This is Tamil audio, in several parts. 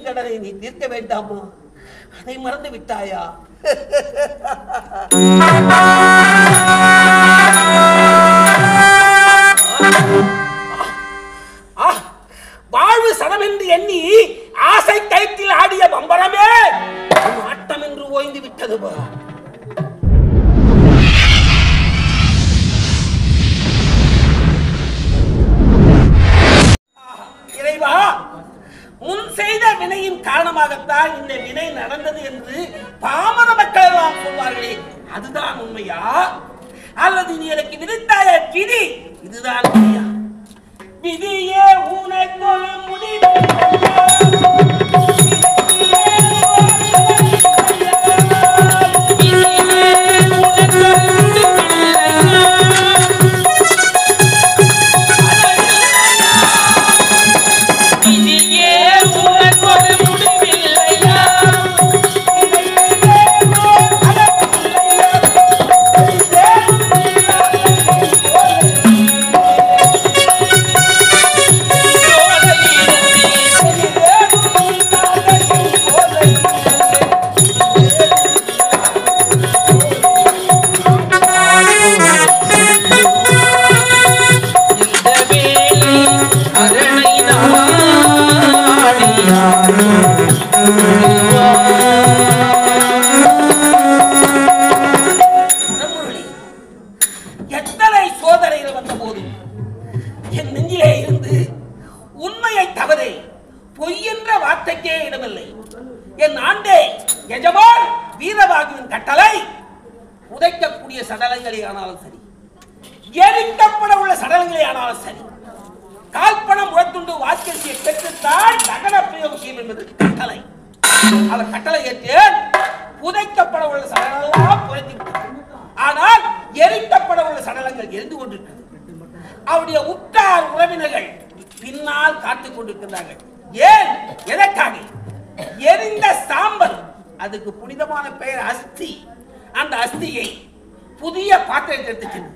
கடனை நீ தீர்க்க வேண்டாமா? அதை மறந்து விட்டாயா? வாழ்வு சனம் என்று எண்ணி ஆசை கயிற்றில் ஆடிய பம்பரமே ஆட்டம் என்று ஓய்ந்து விட்டது. இறைவா, முன் செய்த வினையின் காரணமாகத்தான் இந்த வினை நடந்தது என்று பாமர மக்கள் எல்லாம் சொல்வார்களே, அதுதான் உண்மையா? அல்லது நீ எனக்கு விதித்தாய விதி இதுதான் உண்மையா? விதியே உனக்கு முடிவு எத்தனை சோதனைகள் வந்த போது என் நெஞ்சிலே இருந்து உண்மையை தவறே பொய் என்ற வார்த்தைக்கே இடமில்லை. என் ஆண்டே எஜமான் வீரபாகுவின் கட்டளை புதைக்கக்கூடிய சடலங்களே ஆனாலும் சரி, எரிக்கப்பட உள்ள சடலங்களே ஆனாலும் சரி, கால்பணம் உழைத்துண்டு வாக்கியத்தை பெற்றுத்தான் தகன பிரயோகம் செய்யும் என்பது கட்டளை. அவர் கட்டளை ஏற்றேன். புதைக்கப்பட உள்ள சடலங்களாம் புதைத்து விட்டது. ஆனால் எரிக்கப்பட உள்ள சடலங்கள் எரிந்து கொண்டிருக்கிறது. அவருடைய உற்றார் உறவினர்கள் பின்னால் காத்துக் கொண்டிருக்கிறார்கள். ஏன்? எதற்காக? எரிந்த சாம்பல், அதுக்கு புனிதமான பெயர் அஸ்தி. அந்த அஸ்தியை புதிய பாத்திரத்தை எடுத்து சென்று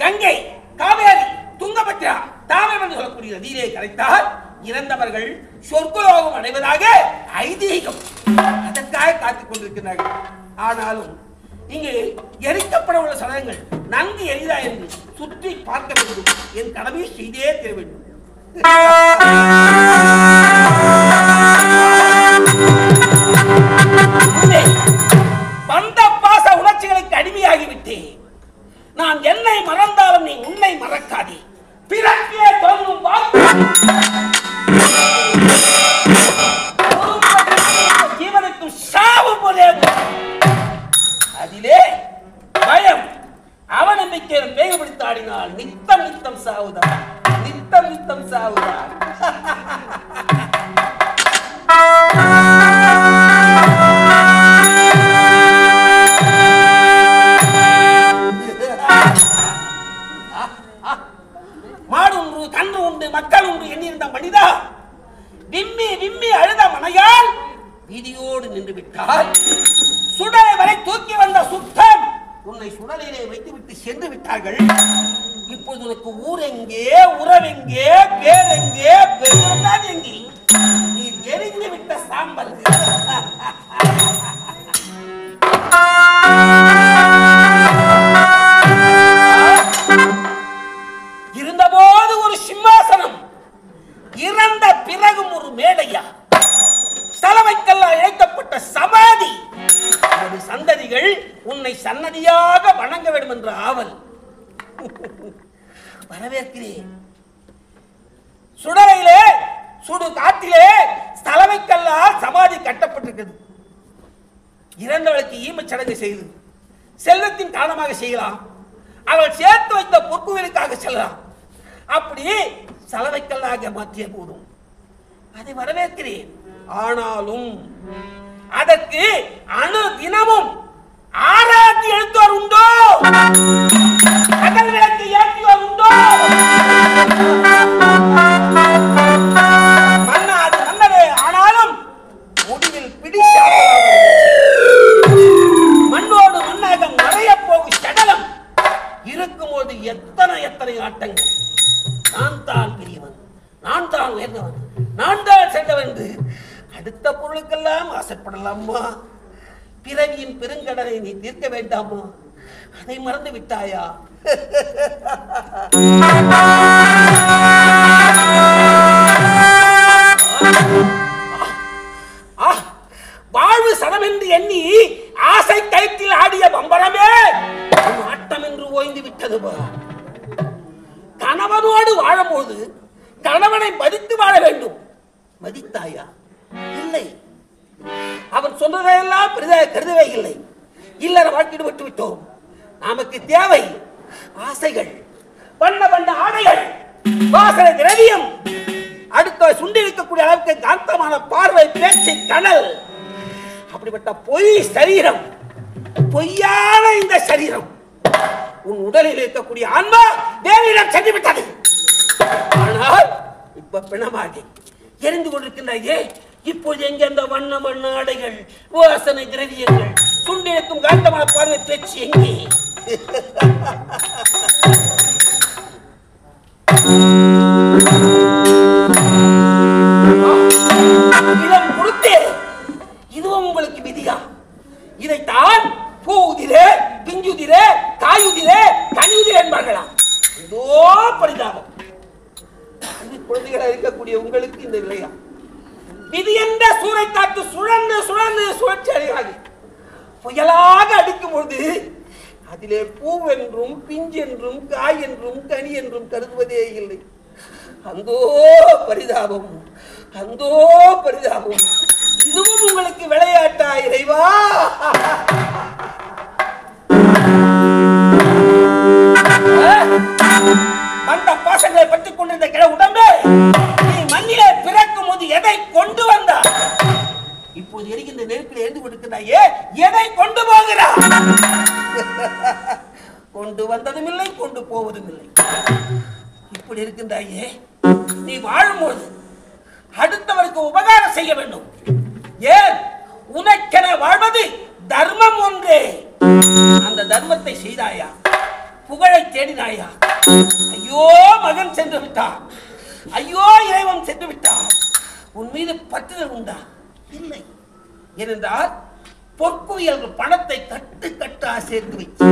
கங்கை, காவேரி, துங்கபத்ரா, தாமிரம் என்று சொல்லக்கூடிய நதியிலே கரைத்தால் இறந்தவர்கள் சொர்க்கலோகம் அடைவதாக ஐதீகம். அதற்காக காத்துக் கொண்டிருக்கிறார்கள். ஆனாலும் இங்கு எரிக்கப்பட உள்ள சடலங்கள் நன்கு எரிதா என்று சுற்றி பார்க்க வேண்டும். என் கடமையை செய்தே தர வேண்டும். வந்த பாச உணர்ச்சிகளுக்கு அடிமையாகிவிட்டேன். நான் என்னை மறந்தாலும் நீ உன்னை மறக்காதே. பிறக்கே தோன்றும் ஜீவனுக்கும் சாவு போதே. அதிலே பயம் அவநம்பிக்கை வேகப்படுத்த ஆடினால் நித்தம் நித்தம் சாவுதான், நித்தம் நித்தம் சாவுதான். மாடு உண்டு, கன்று உண்டு, மக்கள் உண்டு எண்ணியிருந்த மனிதா விம்மி விம்மி அழுத மனையால் வீதியோடு நின்று விட்டால் சுடலை வரை தூக்கி வந்த சுத்தம் உன்னை சுடலிலே வைத்துவிட்டு சென்று விட்டார்கள். இப்போது உனக்கு ஊர் எங்கே, உறவெங்கே, பேர் எங்கே, பெருந்தான் எங்கே? நீ எரிந்து விட்ட சாம்பல். இருந்தபோது ஒரு சிம்மாசனம், இறந்த பிறகும் ஒரு மேடையா, தலைமைக்கெல்லாம் இழைக்கப்பட்ட சமாதி. ஒரு சந்ததிகள் உன்னை சன்னதியாக வணங்க வேண்டும் என்ற ஆவல். வரவேற்கிறேன். சுடலையிலே சுடு காட்டிலே தலைமைக்கெல்லாம் சமாதி கட்டப்பட்டிருக்கிறது. இறந்தவளுக்கு ஈமச்சடங்கு செய்து செல்லத்தின் காரணமாக செய்யலாம். அவள் சேர்த்து வைத்த பொற்குவிலுக்காக செல்லலாம். அப்படி சலவைக்கல்லாக மாற்றிய போதும் அதை வரவேற்கிறேன். ஆனாலும் அதற்கு அணு தினமும் ஆராய்ச்சி எழுத்துவார் உண்டோ? அகல் விளக்கு ஏற்றுவார் உண்டோ? மன்னாது மன்னரே. ஆனாலும் முடிவில் மண்ணோடு மண்ணாக மறைய போகும் சடலம் இருக்கும்போது எத்தனை எத்தனை ஆட்டங்கள். நான் தான் பெரியவன், நான் தான் உயர்ந்தவன், நான் தான் சென்றவன் என்று அடுத்த பெத்த பொருளுக்கெல்லாம் ஆசைப்படலாமா? பிறவியின் பெருங்கடனை நீ தீர்க்க வேண்டாமா? அதை மறந்து விட்டாயா? வாழ்வு சனம் என்று எண்ணி ஆசை கயிற்றில் ஆடிய பம்பரமே ஆட்டம் என்று ஓய்ந்து விட்டது. கணவனோடு வாழும்போது கணவனை மதித்து வாழ வேண்டும். மதித்தாயா? இல்லை. அவன் சொன்னதையெல்லாம் பெரிதாக கருதவே இல்லை. இல்லற வாழ்க்கையில் விட்டு விட்டோம். நமக்கு தேவை ஆசைகள், வண்ண வண்ண ஆடைகள், வாசனை திரவியம், அடுத்த சுண்டிருக்கக்கூடிய அளவுக்கு காந்தமான பார்வை, பேச்சு, கனல். அப்படிப்பட்ட பொய் சரீரம், பொய்யான இந்த சரீரம் உன் உடலில் இருக்கக்கூடிய ஆன்மா வேறிடம் சென்று விட்டது. ஆனால் இப்ப பிணமாகி எரிந்து கொண்டிருக்கின்றாயே, இப்போது எங்க அந்த வண்ண வண்ண ஆடைகள், வாசனை திரவியங்கள், சுண்டிருக்கும் காந்தமான பார்வை, பேச்சு எங்கே? இடம் கொடுத்தே. இதுவும் உங்களுக்கு விதியா? இதைத்தான் பூதிரே, பிஞ்சுதிரே, காயுதிரே, கனியுதிரே என்பார்களா? ஏதோ பரிதாபம். குழந்தைகளாக இருக்கக்கூடிய உங்களுக்கு இந்த நிலையா? விதி என்ற சூறை காத்து சுழன்று சுழன்று சுழற்சி அடையாகி புயலாக அடிக்கும் பொழுது அதிலே பூவென்றும் பிஞ்சென்றும் காய் என்றும் கனி என்றும் கருதுவதே இல்லை. அந்தோ பரிதாபம், அந்தோ பரிதாபம். இதுவும் உங்களுக்கு விளையாட்டா இறைவா? அந்த பாசங்களை பற்றிக் கொண்டிருந்த கிழ உடம்பே, நீ மண்ணிலே பிறக்கும் போது எதை கொண்டு வந்தார்? இப்போது எரிகின்ற நெருப்பில் எழுந்து கொடுக்கிறாயே, எதை கொண்டு போகிறார்? கொண்டு வந்ததும் இல்லை, கொண்டு போவதும் இல்லை. இப்படி இருக்கின்றாயே, நீ வாழும்போது அடுத்தவருக்கு உபகாரம் செய்ய வேண்டும். ஏன்? உனக்கென வாழ்வது தர்மம் ஒன்றே. அந்த தர்மத்தை செய்தாயா? புகழை தேடினாயா? ஐயோ மகன் சென்று விட்டார், ஐயோ இறைவன் சென்று விட்டார். உன் மீது பற்றுதல் உண்டா? இல்லை. ஏனென்றால் பொற்குவியல் பணத்தை கட்டு கட்டா சேர்த்து வைத்து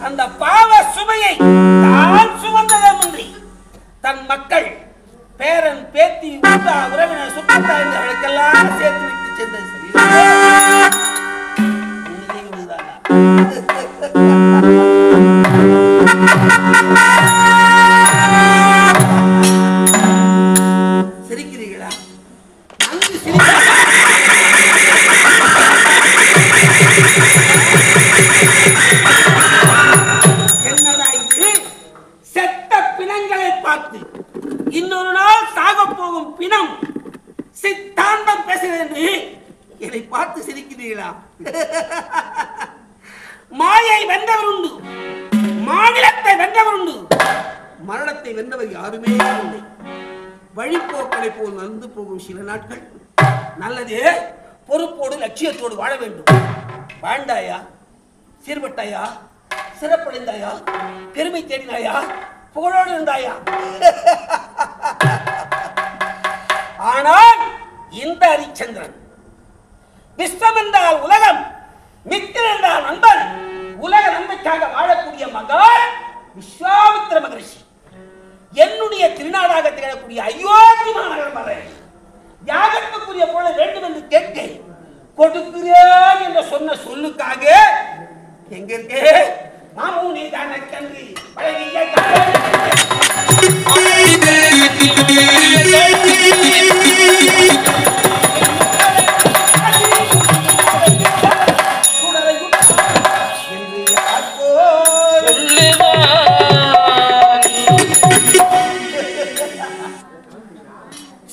அந்த பாவ சுமையை தான் சுமந்ததமின்றி தன் மக்கள், பேரன், பேத்தி, உத்தா, உறவினர், சுற்றத்தார் என்றவர்களுக்கெல்லாம் சேர்த்து விட்டு சென்றது சரி. சிரிக்கிறீர்களா? நன்கு என்னடா இது? செத்த பிணங்களை பார்த்து இன்னொரு நாள் சாக போகும் பிணம் சித்தாந்தம் பேசுகிறது. என்னை பார்த்து சிரிக்கிறீர்களா? மாயை வென்றவர் உண்டு, மாநிலத்தை வென்றவர் உண்டு, மரணத்தை வென்றவர் யாருமே இல்லை. வழிபோக்களை போல் நடந்து போகும் சில நாட்கள் நல்லதே. பொறுப்போடு லட்சியத்தோடு வாழ வேண்டும். வாழ்ந்தாயா? சீர்பட்டாயா? சிறப்படைந்தாயா? பெருமை தேடினாயா? புகழோடு இருந்தாயா? ஆனால் இந்த ஹரிச்சந்திரன், விஸ்வம் என்றால் உலகம், மித்திரன் என்றால் நண்பன், உலக நன்மைக்காக வாழக்கூடிய மகான் விஸ்வாமித்திர மகரிஷி. என்னுடைய திருநாடாக திகழக்கூடிய அயோத்தி மாநகரம் வரை யாகத்துக்குரிய பொருள் வேண்டும் என்று கேட்க கொடுக்கிறேன் என்று சொன்ன சொல்லுக்காக எங்க இருக்கே மாமூனி தான கன்று பழகிய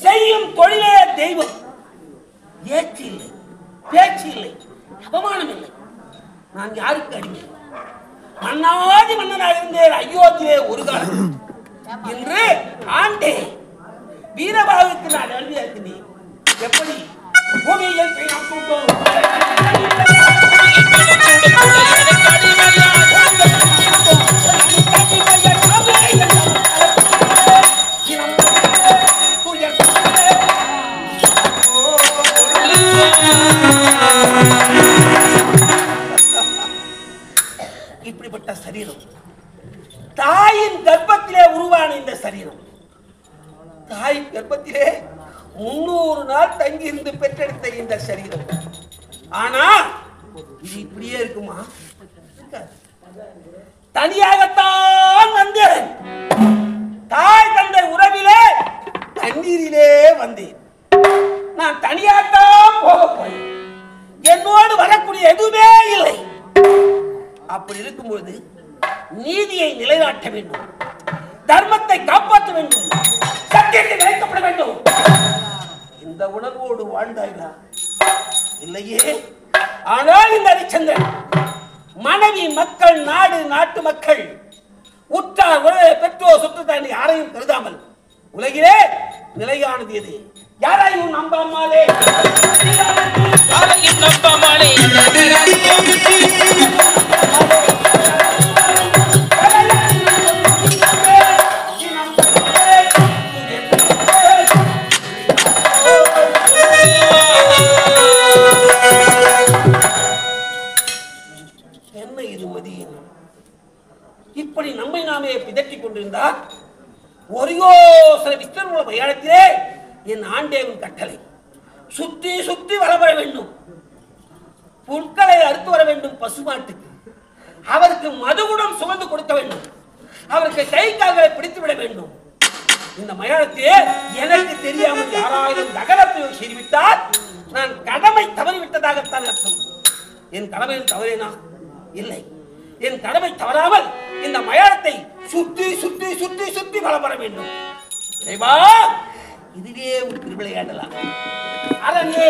செய்யும் தொழிலே தெய்வம். ஏற்றி இல்லை, பேச்சு இல்லை, அவமானம் இல்லை. நான் யாருக்கு அடிமை? மன்னாதி மன்னனாக இருந்தேன் அயோத்தியே ஒரு காலம். இன்று ஆண்டே வீரபாகுக்கு நான் அருமையாக்கினேன். எப்படி பூமியில் இப்படிப்பட்ட சரீரம், தாயின் கர்ப்பத்திலே உருவான இந்த சரீரம், தாயின் கர்ப்பத்திலே 300 நாள் தங்கி இருந்து பெற்றெடுத்த இந்த சரீரம். ஆனா இது இப்படியே இருக்குமா? தனியாகத்தான் வந்தேன். தாய் தந்தை உறவிலே தண்ணீரிலே வந்தேன். நான் தனியாகத்தான் போக போறேன். என்னோடு வரக்கூடிய எதுவுமே இல்லை. அப்படி இருக்கும்போது நீதியை நிலைநாட்ட வேண்டும், தர்மத்தை காப்பாற்ற வேண்டும், சத்தியத்தை நிலைக்கப்பட வேண்டும். இந்த உணர்வோடு வாழ்ந்தாயா? இல்லையே. ஆனால் இந்த ஹரிச்சந்திரன் மனைவி, மக்கள், நாடு, நாட்டு மக்கள், உற்றார், உறவினர், பெற்றோர், சுற்றத்தார் யாரையும் கருதாமல் உலகிலே நிலையானது எது? யாரையும் நம்பாமலே என்ன இது மதியம்? இப்படி நம்மை நாமே பிதற்றிக் கொண்டிருந்தால் ஒரியோசன விஷ்ணு மயானத்திலே என் ஆண்டேவன் கட்டளை சுத்தி சுத்தி வளர வேண்டும். புற்களை அறுத்து வர வேண்டும் பசுமாட்டுக்கு. அவருக்கு மதுகுடம் சுமந்து கொடுக்க வேண்டும். அவருக்கு கை கால்களை பிடித்து விட வேண்டும். இந்த மயானத்திலே எனக்கு தெரியாமல் யாராயிரம் நகரத்தை செய்துவிட்டால் நான் கடமை தவறிவிட்டதாகத்தான் அர்த்தம். என் கடமையில் தவறேனா? இல்லை. என் கடமை தவறாமல் இந்த மயானத்தை சுத்தி சுத்தி சுத்தி சுத்தி வளம் வர வேண்டும். இதுவே ஒரு திருவிளையாடலாம். அரங்கே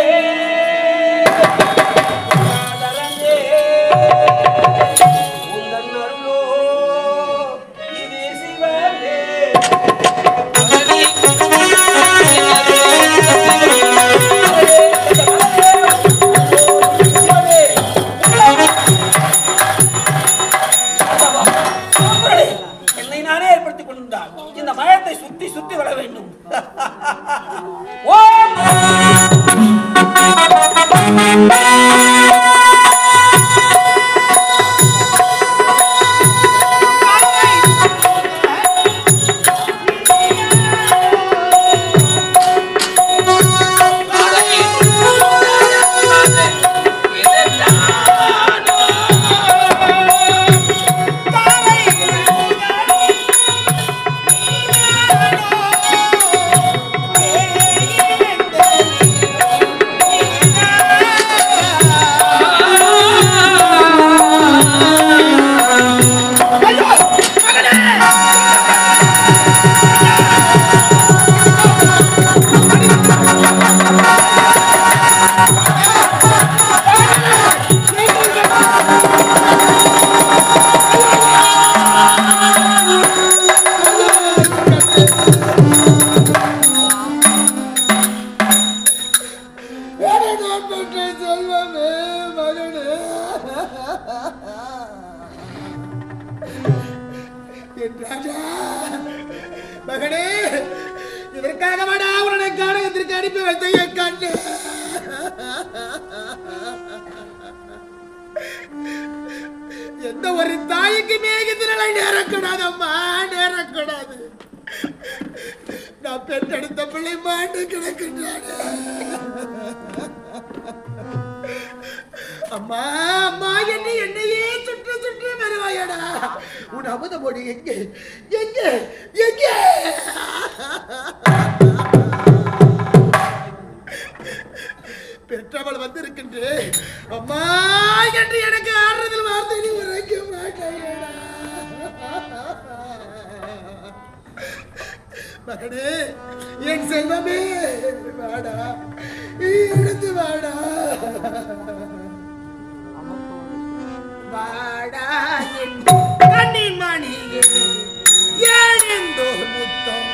சுத்தி சுத்தி வர வேண்டும். எந்த ஒரு தாய்க்கு மேகத்திரலை நேரக்கூடாதம்மா, நேரக்கூடாது. நான் பெற்றெடுத்த பிள்ளை மாண்டு கிடக்கின்றான். அம்மா அம்மா என்னை என்னையே சுற்று சுற்று வருவாயடா. உன் அமுத மொழி எங்கே எங்கே எங்கே? பெற்றவள் வந்திருக்கின்றேன் அம்மா என்று எனக்கு ஆறுதல் வார்த்தை நீ உரைக்க மாட்டாயடா. மகனே, என் செல்வமே, வாடா, எடுத்து வாடா, வாடா என் கண்ணின் மணியே, ஏனெந்தோ முத்தம்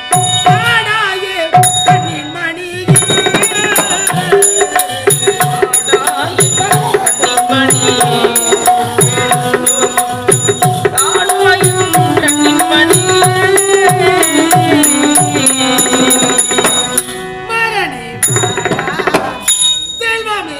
வாடாயே கண்ணின் மணியே. மரணே வாடா, செல்வமே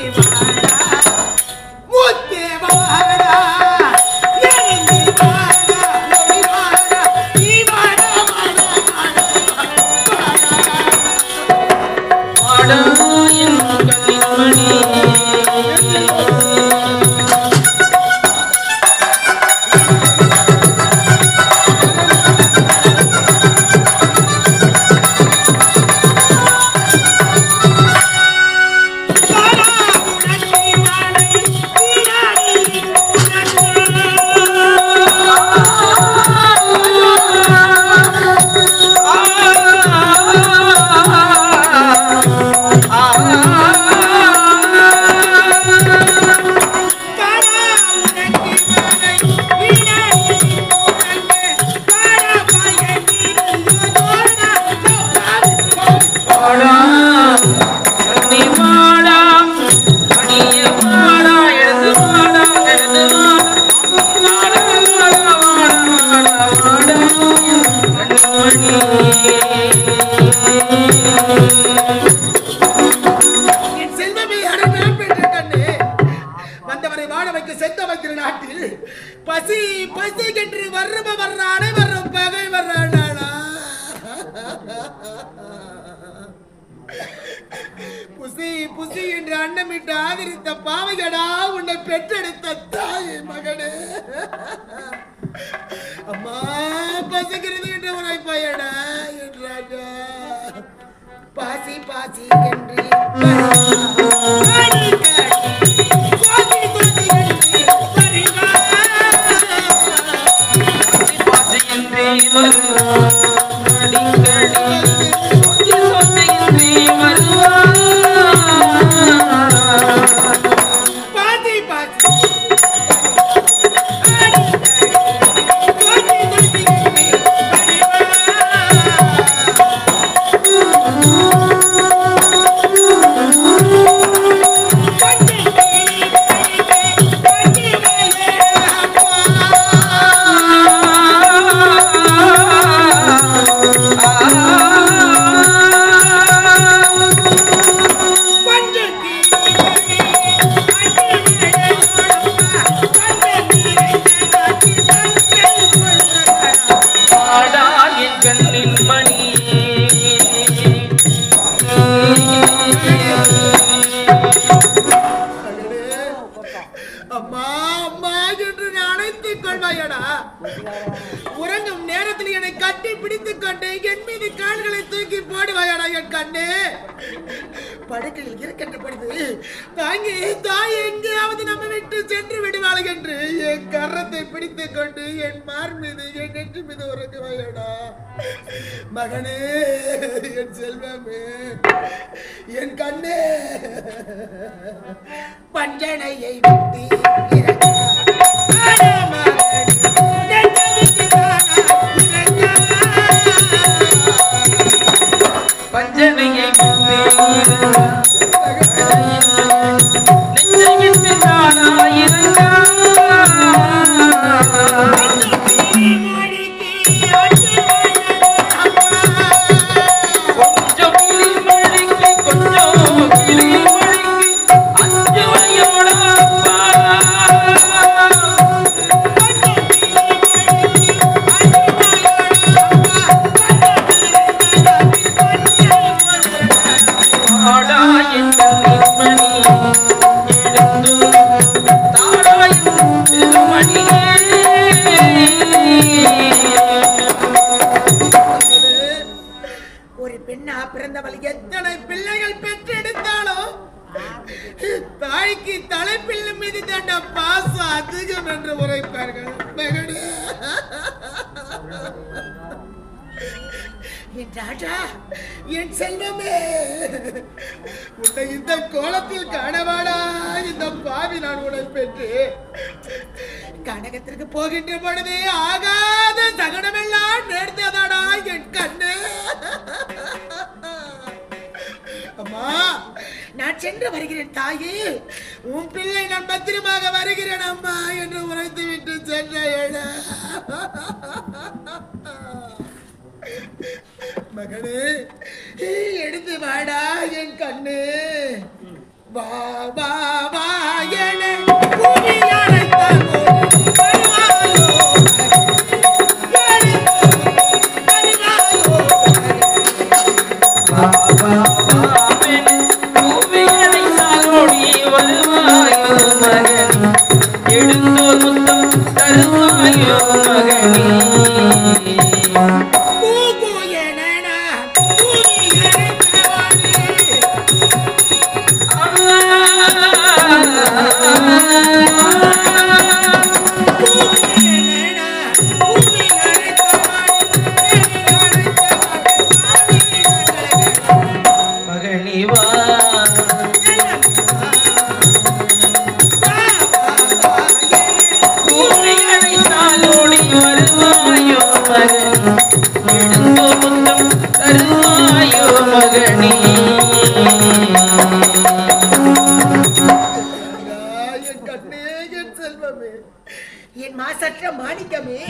என் மாசற்ற மாணிக்கமே,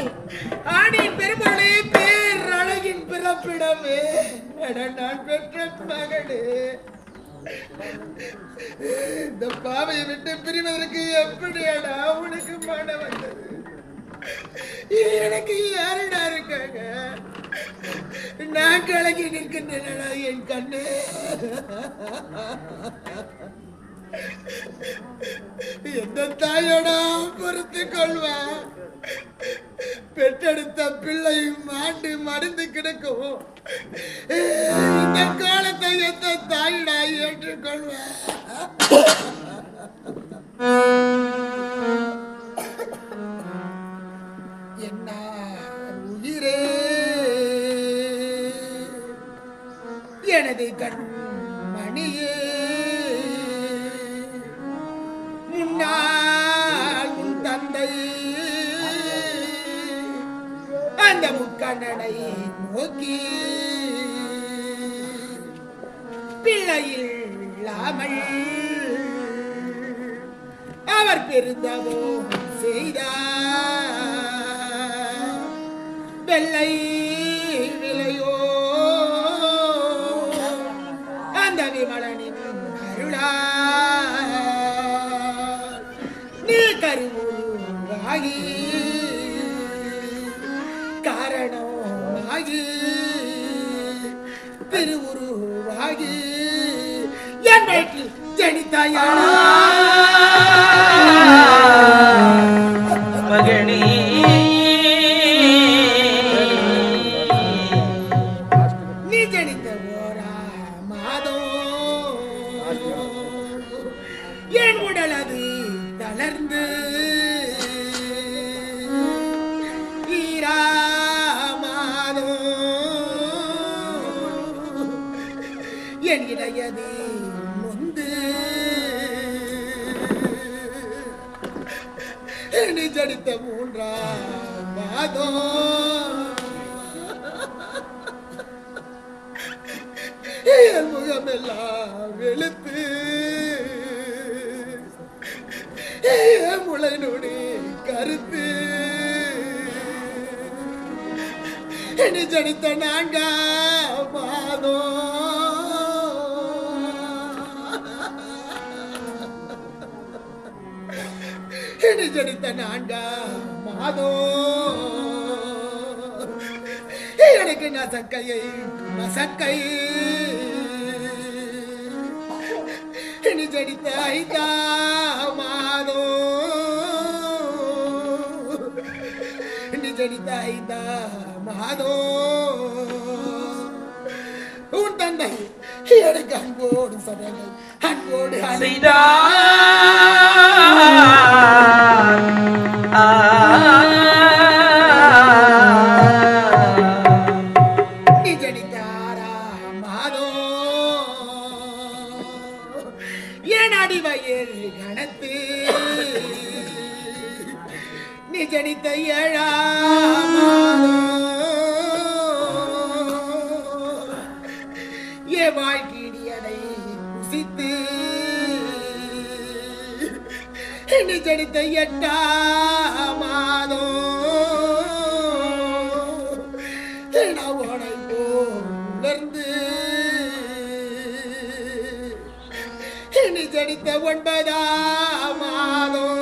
ஆணின் பெருமொழி பேர் அழகின் பிறப்பிடமே, நான் பெற்ற மகளே, இந்த பாவையை விட்டு பிரிவதற்கு எப்படியாடா உனக்கு மன வந்தது? எனக்கு யாருடா இருக்காங்க? நான் கலங்கி நிற்கின்றேனடா என் கண்ணு. எந்த தாயோட பொறுத்து கொள்வா? பெற்றெடுத்த பிள்ளையும் மாண்டு மடிந்து கிடக்கும் இந்த காலத்தை எந்த தாயிடா ஏற்றுக்கொள்வா? என்ன உயிரே, எனது கண் மணியே, முன்னால் உன் தந்தை அந்த முக்கண்ணனை நோக்கி பிள்ளையில்லாமல் அவர் பெருந்தவோ செய்தார். வெள்ளை விலையோ அந்த விமலனின் அருளால் நீ கருவுருவாகி காரணமாகி திருவுருவாகி என் வயிற்றில் ஜனித்தாயா மகனே. நீ ஜனித்த ஓரா மாதம் என் உடல் அது தளர்ந்து ஈராமாதம் என் இடையது நொந்து நீ ஜடித்த மூன்றாம் மாதம் என் முகமெல்லாம் வெளுத்து முளை நொடி கருத்து நீ ஜடித்த நான்காம் மாதம் நீ ஜடித்த நான்காம் மாதம் எனக்கு நசக்கையை நசக்கை நீ ஜடித்த ஐந்தாம் மாதம் நீ ஜடித்த ஐந்தாம் மாதம் உன் தந்தை எனக்கு அன்போடு சதனை அன்போடு நீ ஜடித்தாரா மாதம் என் அடிவயல் கணத்து நீ ஜடித்த ஏழாம் ஏ வாழ்க்கையடை குசித்து நீ ஜடித்த எட்டாம் மாதம் உனை போலர்ந்து நீ ஜடித்த ஒன்பதாம் மாதம்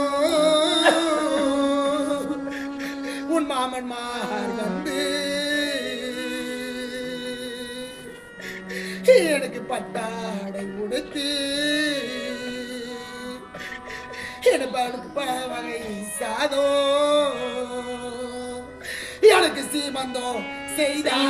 உன் மாமன் மார் வந்து எனக்கு பட்டாடை உடுத்து எனக்கு வகை சாதம் எனக்கு சீமந்தம் செய்தா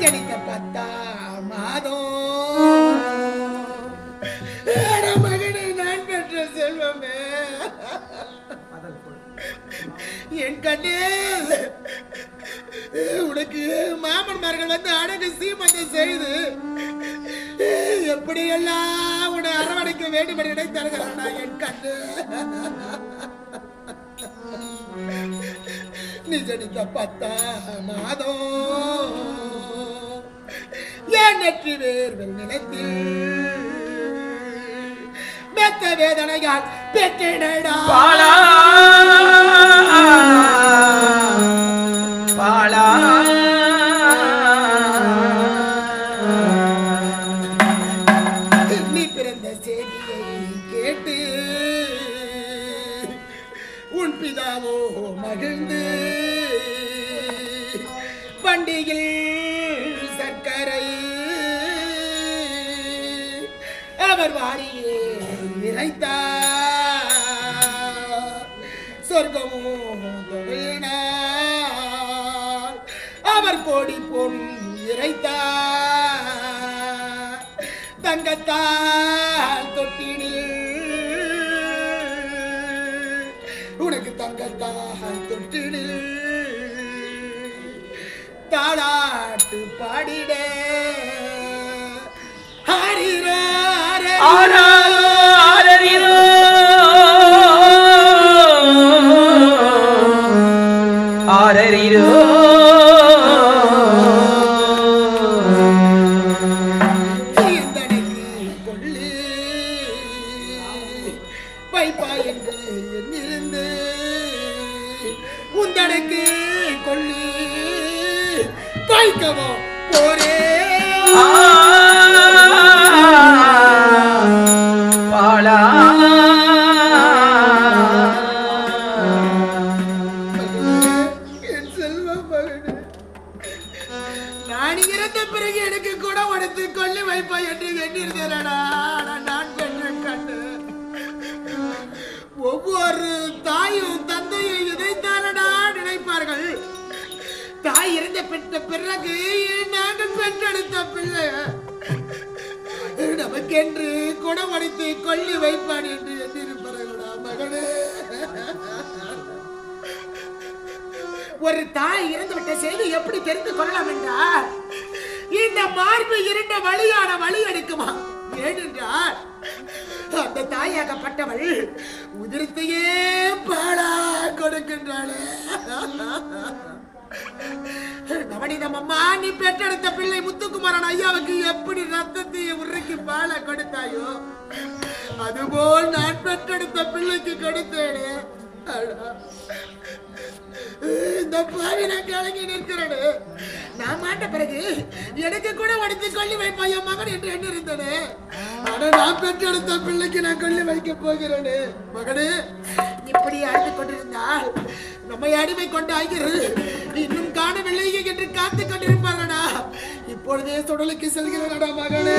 ஜனித்த பத்தாம் மாதம் மகனை நான் பெற்ற செல்வமே என் கண்ணே உனக்கு மாமன்மார்கள் வந்து அடகு சீமந்தம் செய்து எப்படியெல்லாம் உன்னை அரவணைக்க வேண்டும் என்று நினைத்தார்களா என் கண்ணு நீ ஜனித்த 10 மாதம் என் நெற்றி வேர்வல் நிலத்தில் மெத்த வேதனையால் பெற்றேனடா பாலா பாலா நீ பிறந்த செய்தியை கேட்டு உன் பிதாவோ மகிழ்ந்து பண்டிகையில் சர்க்கரை அவர் வாரியே இறைத்தார் சொர்க்கமோ தொழினார் அவர் கோடி பொன் இறைத்தார் தங்கத்தால் தொட்டினில் உனக்கு தங்கத்தால் தொட்டினில் தாளாட்டு பாடிட ஹரிரோ ஆரரிரோ ஆரரிரோ தீர்ந்தனைக்கு கொள்ளி வைப்பா என்று எண்ணிருந்து உந்தனைக்கு கொள்ளி வைக்கவோ போரே பாலா என் செல்வம் மகனே, நான் இறந்த பிறகு எனக்கு கூட உடைத்து கொள்ளி வைப்பா என்று எண்ணிருந்தேனடா. ஆனால் நான் பெற்ற கண்ணு ஒவ்வொரு தாயும் தந்தையும் இதைத்தானடா நினைப்பார்கள். தாய் இறந்த பெற்ற பிறகு நாங்கள் பெற்றெடுத்த பிள்ளை நமக்கென்று குடம் அடித்து கொள்ளி வைப்பான் என்று எண்ணிருப்பார்களா மகனே? ஒரு தாய் இறந்துவிட்ட செய்தி எப்படி தெரிந்து கொள்ளலாம் என்றால் இந்த மார்பு இருண்ட வழியான வழி எடுக்குமா? ஏனென்றால் அந்த தாயாகப்பட்டவள் உதிரத்தையே பாலா கொடுக்கின்றாளே. நவனிதம் அம்மா, நீ பெற்றெடுத்த பிள்ளை முத்துக்குமாரன் ஐயாவுக்கு எப்படி ரத்தத்தை உருக்கி பால கொடுத்தாயோ அதுபோல் நான் பெற்றெடுத்த பிள்ளைக்கு கொடுத்தேனே. இந்த பாவி நான் கலங்கி நிற்கிறேனே. நான் மாட்ட பிறகு எனக்கு கூட உடைத்து கொள்ளி வைப்பாய் என் மகன் என்று எண்ணிருந்தேனே. ஆனா நான் பெற்றெடுத்த பிள்ளைக்கு நான் கொள்ளி வைக்க போகிறேனே. மகனே, இப்படி அழுது கொண்டிருந்தால் நம்மை அடிமை கொண்டு ஆகிறது இன்னும் காணவில்லை என்று காத்துக் கொண்டிருப்பார்களா? இப்பொழுதே சுடலுக்கு செல்கிறேனடா மகனே.